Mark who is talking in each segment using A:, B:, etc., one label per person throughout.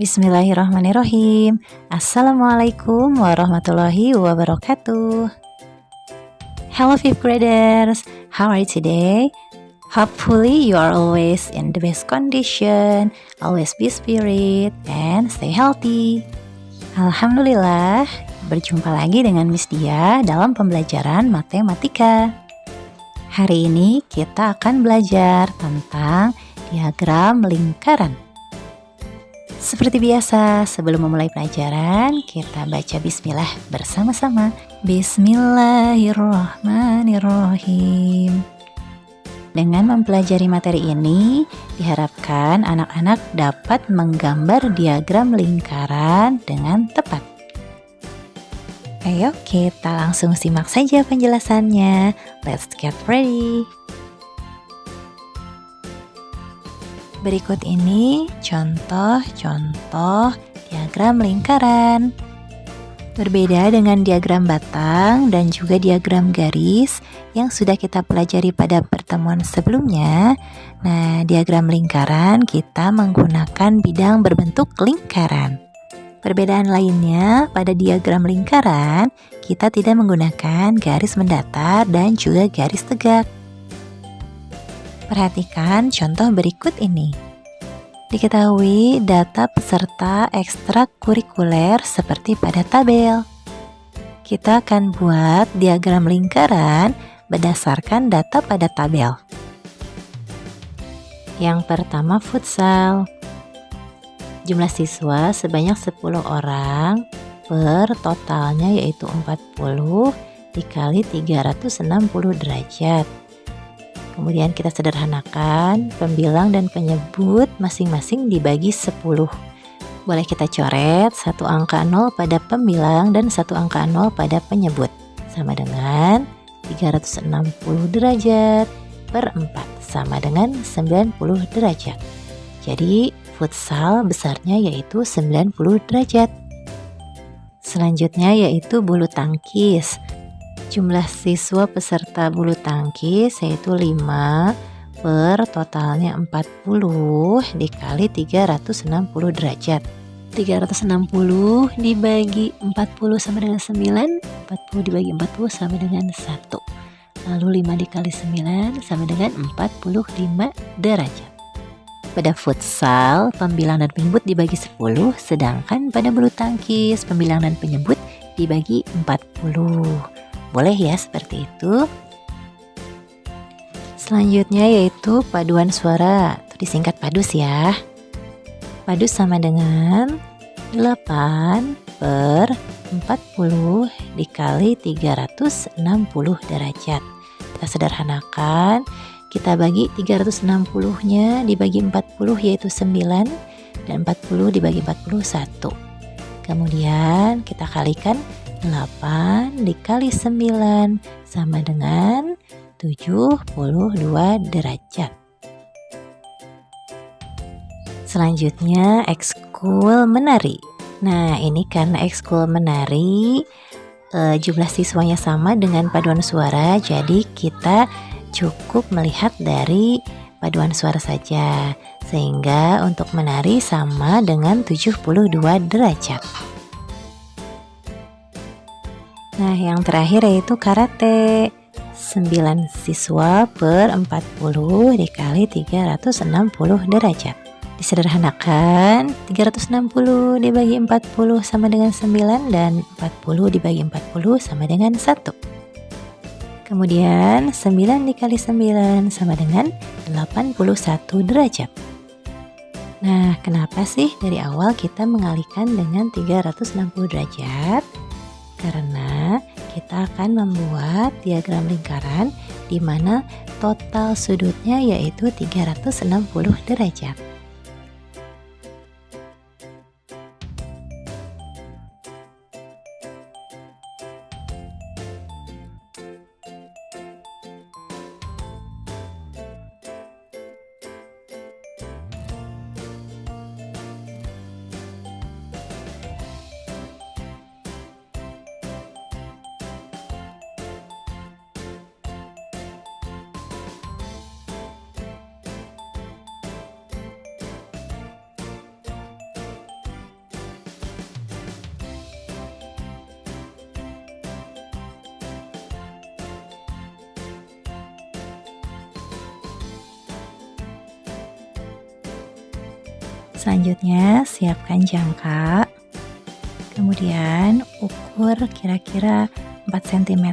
A: Bismillahirrahmanirrahim. Assalamualaikum warahmatullahi wabarakatuh. Hello fifth graders, how are you today? Hopefully you are always in the best condition, always be spirit, and stay healthy. Alhamdulillah, berjumpa lagi dengan Miss Dia dalam pembelajaran matematika. Hari ini kita akan belajar tentang diagram lingkaran. Seperti biasa, sebelum memulai pelajaran, kita baca bismillah bersama-sama. Bismillahirrahmanirrahim. Dengan mempelajari materi ini, diharapkan anak-anak dapat menggambar diagram lingkaran dengan tepat. Ayo, kita langsung simak saja penjelasannya. Let's get ready. Berikut ini contoh-contoh diagram lingkaran. Berbeda dengan diagram batang dan juga diagram garis yang sudah kita pelajari pada pertemuan sebelumnya. Nah, diagram lingkaran kita menggunakan bidang berbentuk lingkaran. Perbedaan lainnya, pada diagram lingkaran kita tidak menggunakan garis mendatar dan juga garis tegak. Perhatikan contoh berikut ini. Diketahui data peserta ekstrakurikuler seperti pada tabel. Kita akan buat diagram lingkaran berdasarkan data pada tabel. Yang pertama futsal. Jumlah siswa sebanyak 10 orang per totalnya yaitu 40 dikali 360 derajat. Kemudian kita sederhanakan, pembilang dan penyebut masing-masing dibagi 10. Boleh kita coret satu angka 0 pada pembilang dan satu angka 0 pada penyebut. Sama dengan 360 derajat per 4, sama dengan 90 derajat. Jadi futsal besarnya yaitu 90 derajat. Selanjutnya yaitu bulu tangkis. Jumlah siswa peserta bulu tangkis yaitu 5 per totalnya 40 dikali 360 derajat. 360 dibagi 40 sama dengan 9, 40 dibagi 40 sama dengan 1. Lalu 5 dikali 9 sama dengan 45 derajat. Pada futsal, pembilang dan penyebut dibagi 10, sedangkan pada bulu tangkis, pembilang dan penyebut dibagi 40. Boleh ya seperti itu. Selanjutnya yaitu paduan suara, itu disingkat padus ya. Padus sama dengan 8 per 40 dikali 360 derajat. Kita sederhanakan, kita bagi 360-nya dibagi 40 yaitu 9 dan 40 dibagi 41. Kemudian kita kalikan 8 dikali 9 sama dengan 72 derajat. Selanjutnya ekskul menari. Nah, ini karena ekskul menari jumlah siswanya sama dengan paduan suara, jadi kita cukup melihat dari paduan suara saja, sehingga untuk menari sama dengan 72 derajat. Nah, yang terakhir yaitu karate. 9 siswa per 40 dikali 360 derajat. Disederhanakan, 360 dibagi 40 sama dengan 9 dan 40 dibagi 40 sama dengan 1. Kemudian 9 dikali 9 sama dengan 81 derajat. Nah, kenapa sih dari awal kita mengalihkan dengan 360 derajat? Karena kita akan membuat diagram lingkaran di mana total sudutnya yaitu 360 derajat. Selanjutnya siapkan jangka, kemudian ukur kira-kira 4 cm.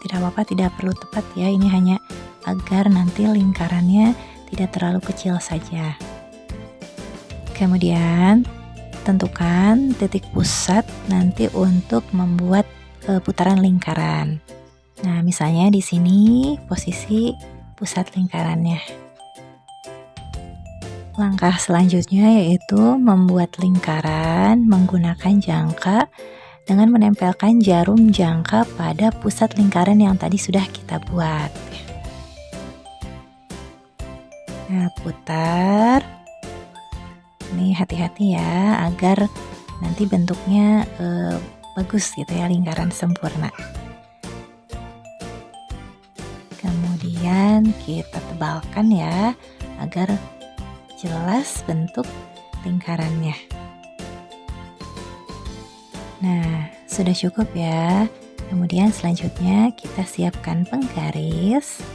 A: Tidak apa-apa, tidak perlu tepat ya, ini hanya agar nanti lingkarannya tidak terlalu kecil saja. Kemudian tentukan titik pusat nanti untuk membuat putaran lingkaran. Nah, misalnya di sini posisi pusat lingkarannya. Langkah selanjutnya yaitu membuat lingkaran menggunakan jangka dengan menempelkan jarum jangka pada pusat lingkaran yang tadi sudah kita buat. Nah, putar. Ini hati-hati ya, agar nanti bentuknya bagus gitu ya, lingkaran sempurna. Kemudian kita tebalkan ya, agar jelas bentuk lingkarannya. Nah, sudah cukup ya. Kemudian selanjutnya kita siapkan penggaris.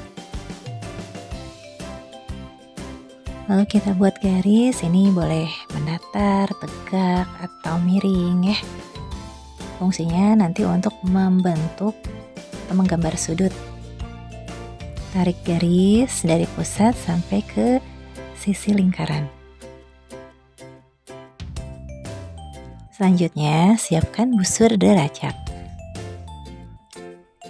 A: Lalu kita buat garis, ini boleh mendatar, tegak, atau miring ya. Fungsinya nanti untuk membentuk atau menggambar sudut. Tarik garis dari pusat sampai ke sisi lingkaran. Selanjutnya, siapkan busur derajat.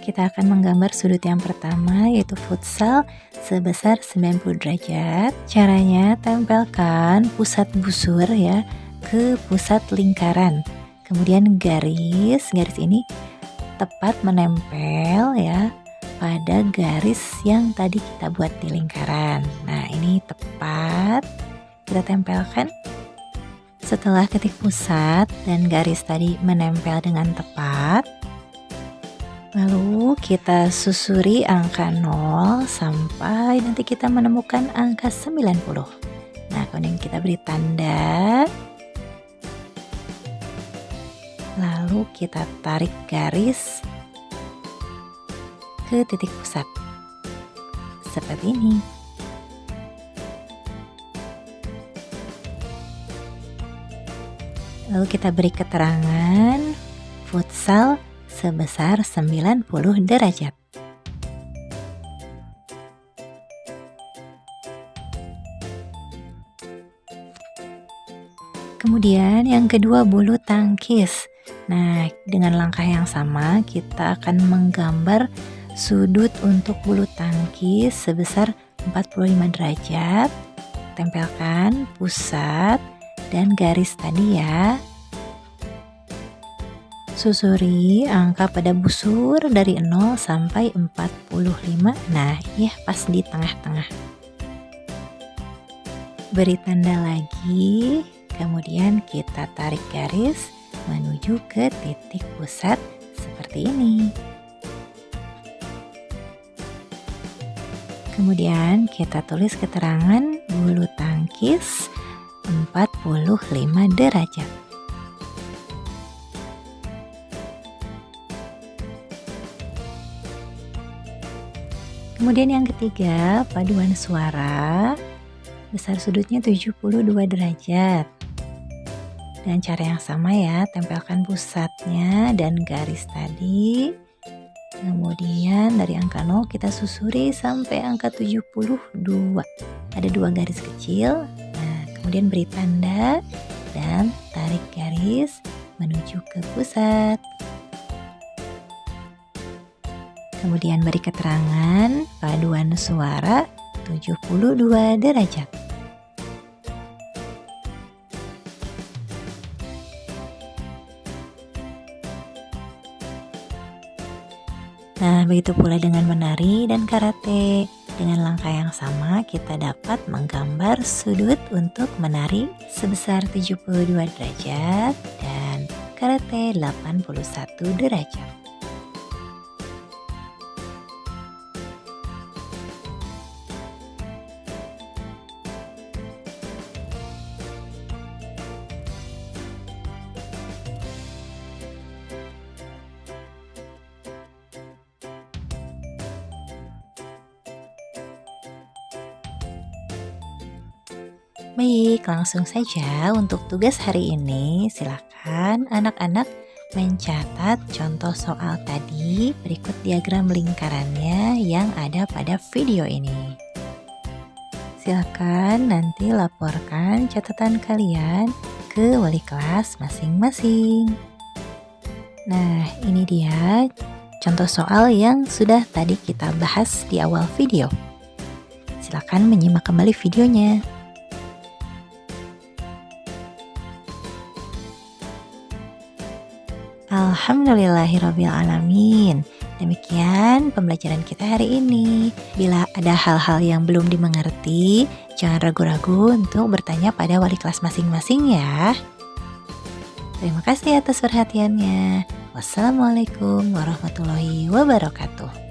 A: Kita akan menggambar sudut yang pertama, yaitu futsal sebesar 90 derajat. Caranya, tempelkan pusat busur ya ke pusat lingkaran. Kemudian garis ini tepat menempel ya pada garis yang tadi kita buat di lingkaran. Nah, ini tepat kita tempelkan. Setelah titik pusat dan garis tadi menempel dengan tepat, lalu kita susuri angka 0 sampai nanti kita menemukan angka 90. Nah, kemudian kita beri tanda. Lalu kita tarik garis ke titik pusat. Seperti ini. Lalu kita beri keterangan futsal sebesar 90 derajat. Kemudian yang kedua, bulu tangkis. Nah, dengan langkah yang sama kita akan menggambar sudut untuk bulu tangkis sebesar 45 derajat. Tempelkan pusat dan garis tadi ya. Susuri angka pada busur dari 0 sampai 45. Nah, ini pas di tengah-tengah. Beri tanda lagi, kemudian kita tarik garis menuju ke titik pusat seperti ini. Kemudian kita tulis keterangan bulu tangkis 45 derajat. Kemudian yang ketiga, paduan suara. Besar sudutnya 72 derajat. Dan cara yang sama ya, tempelkan pusatnya dan garis tadi. Kemudian dari angka 0 kita susuri sampai angka 72. Ada 2 garis kecil. Kemudian beri tanda dan tarik garis menuju ke pusat. Kemudian beri keterangan paduan suara 72 derajat. Nah, begitu pula dengan menari dan karate. Dengan langkah yang sama, kita dapat menggambar sudut untuk menari sebesar 72 derajat dan karate 81 derajat. Baik, langsung saja untuk tugas hari ini. Silakan anak-anak mencatat contoh soal tadi berikut diagram lingkarannya yang ada pada video ini. Silakan nanti laporkan catatan kalian ke wali kelas masing-masing. Nah, ini dia contoh soal yang sudah tadi kita bahas di awal video. Silakan menyimak kembali videonya. Alhamdulillahirrabbilalamin. Demikian pembelajaran kita hari ini. Bila ada hal-hal yang belum dimengerti, jangan ragu-ragu untuk bertanya pada wali kelas masing-masing ya. Terima kasih atas perhatiannya. Wassalamualaikum warahmatullahi wabarakatuh.